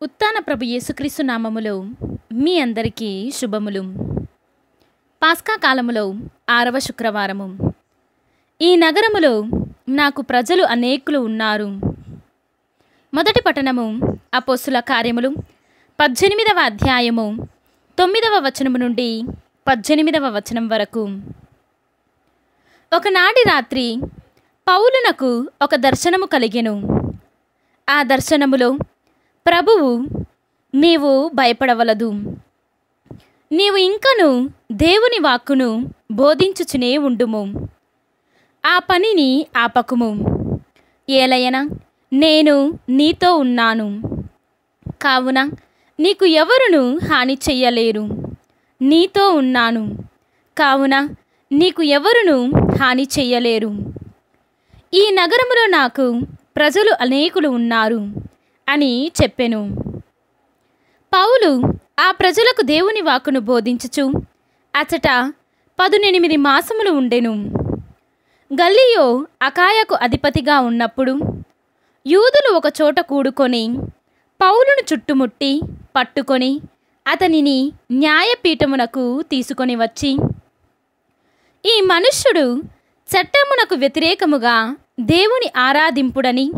ఉత్థాన ప్రభు యేసుక్రీస్తు నామములో మీ అందరికీ శుభములు. పాస్కా కాలములో 6వ శుక్రవారము. ఈ నగరములో నాకు ప్రజలు అనేకులు ఉన్నారు. మొదటి పట్టణము అపోస్తుల కార్యములు 18వ అధ్యాయము 9వ వచనము నుండి 18వ వచనం వరకు. ఒకనాటి రాత్రి పౌలునకు ఒక దర్శనము కలిగెను. ఆ దర్శనములో ప్రభువు, నీవు భయపడవలదు, నీవు ఇంకను దేవుని వాక్కును బోధించుచునే ఉండుము, ఆ పనిని ఆపకుము, ఏలయన నేను నీతో ఉన్నాను, కావున నీకు ఎవరును హాని చెయ్యలేరు. నీతో ఉన్నాను కావున నీకు ఎవరును హాని చెయ్యలేరు. ఈ నగరములో నాకు ప్రజలు అనేకులు ఉన్నారు అని చెప్పెను. పౌలు ఆ ప్రజలకు దేవుని వాక్కును బోధించుచు అచట 18 మాసములు ఉండెను. గల్లియో అకాయకు అధిపతిగా ఉన్నప్పుడు యూదులు ఒక చోట కూడుకొని పౌలును చుట్టుముట్టి పట్టుకొని అతనిని న్యాయపీఠమునకు తీసుకొని వచ్చి, ఈ మనుష్యుడు చట్టమునకు వ్యతిరేకముగా దేవుని ఆరాధింపుడని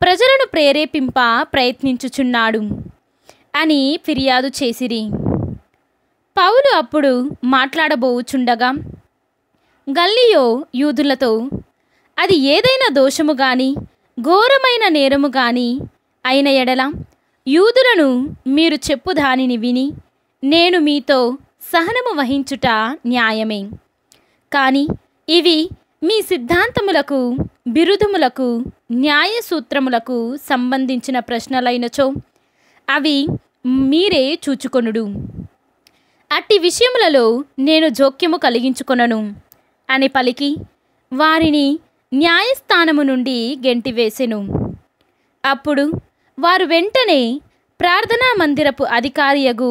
ప్రజలను ప్రేరేపింప ప్రయత్నించుచున్నాడు అని ఫిర్యాదు చేసిరి. పౌలు అప్పుడు మాట్లాడబోచుండగా గల్లియో యూదులతో, అది ఏదైనా దోషము గాని ఘోరమైన నేరము గాని అయిన ఎడల యూదులను మీరు చెప్పు దానిని విని నేను మీతో సహనము వహించుట న్యాయమే. కానీ ఇవి మీ సిద్ధాంతములకు, బిరుదములకు, న్యాయసూత్రములకు సంబంధించిన ప్రశ్నలైనచో అవి మీరే చూచుకొనుడు. అట్టి విషయములలో నేను జోక్యము కలిగించుకొనను అని పలికి వారిని న్యాయస్థానము నుండి గెంటివేసెను. అప్పుడు వారు వెంటనే ప్రార్థనా మందిరపు అధికారియగు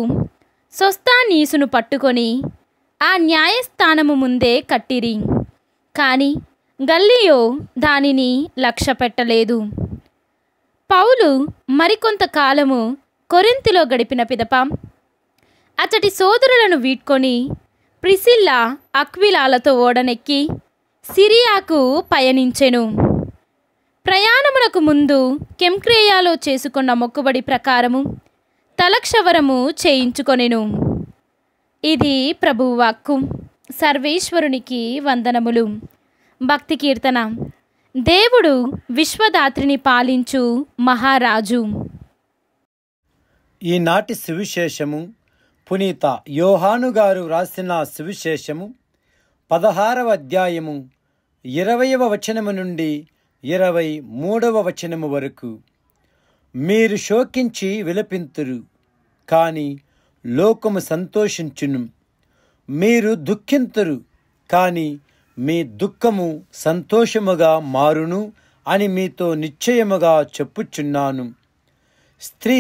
సోస్థానీసును పట్టుకొని ఆ న్యాయస్థానము ముందే కట్టిరి. కానీ గల్లియో దానిని లక్ష్య పెట్టలేదు. పౌలు మరికొంత కాలము కొరింథులో గడిపిన పిదప అతడి సోదరులను వీడ్కొని ప్రిసిల్లా, అక్విలాలతో ఓడనెక్కి సిరియాకు పయనించెను. ప్రయాణమునకు ముందు కెంక్రేయాలో చేసుకున్న మొక్కుబడి ప్రకారము తలక్షవరము చేయించుకొనెను. ఇది ప్రభువు వాక్కు. సర్వేశ్వరునికి వందనములు. భక్తి కీర్తన. దేవుడు విశ్వదాత్రిని పాలించు మహారాజు. ఈనాటి సువిశేషము పునీత యోహాను గారు రాసిన సువిశేషము 16వ అధ్యాయము 20వ వచనము నుండి 23వ వచనము వరకు. మీరు శోకించి విలపింతురు, కానీ లోకము సంతోషించును. మీరు దుఃఖింతురు, కానీ మీ దుఃఖము సంతోషముగా మారును అని మీతో నిశ్చయముగా చెప్పుచున్నాను. స్త్రీ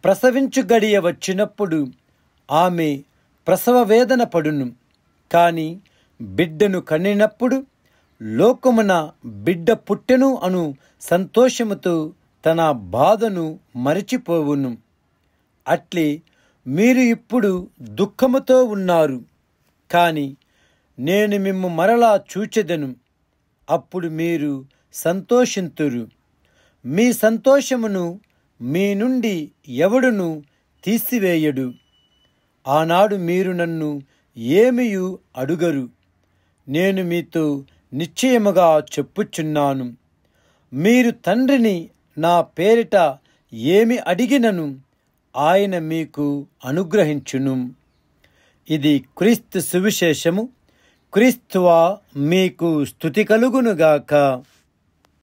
ప్రసవించు గడియ వచ్చినప్పుడు ఆమె ప్రసవ వేదన పడును, కానీ బిడ్డను కనినప్పుడు లోకమున బిడ్డ పుట్టెను అను సంతోషముతో తన బాధను మరచిపోవును. అట్లే మీరు ఇప్పుడు దుఃఖముతో ఉన్నారు, కానీ నేను మిమ్ము మరలా చూచెదను, అప్పుడు మీరు సంతోషింతురు. మీ సంతోషమును మీ నుండి ఎవడును తీసివేయడు. ఆనాడు మీరు నన్ను ఏమియు అడుగరు. నేను మీతో నిశ్చయముగా చెప్పుచున్నాను, మీరు తండ్రిని నా పేరిట ఏమి అడిగినను ఆయన మీకు అనుగ్రహించును. ఇది క్రీస్తు సువిశేషము. క్రీస్తువా మీకు స్తుతి కలుగునుగాక.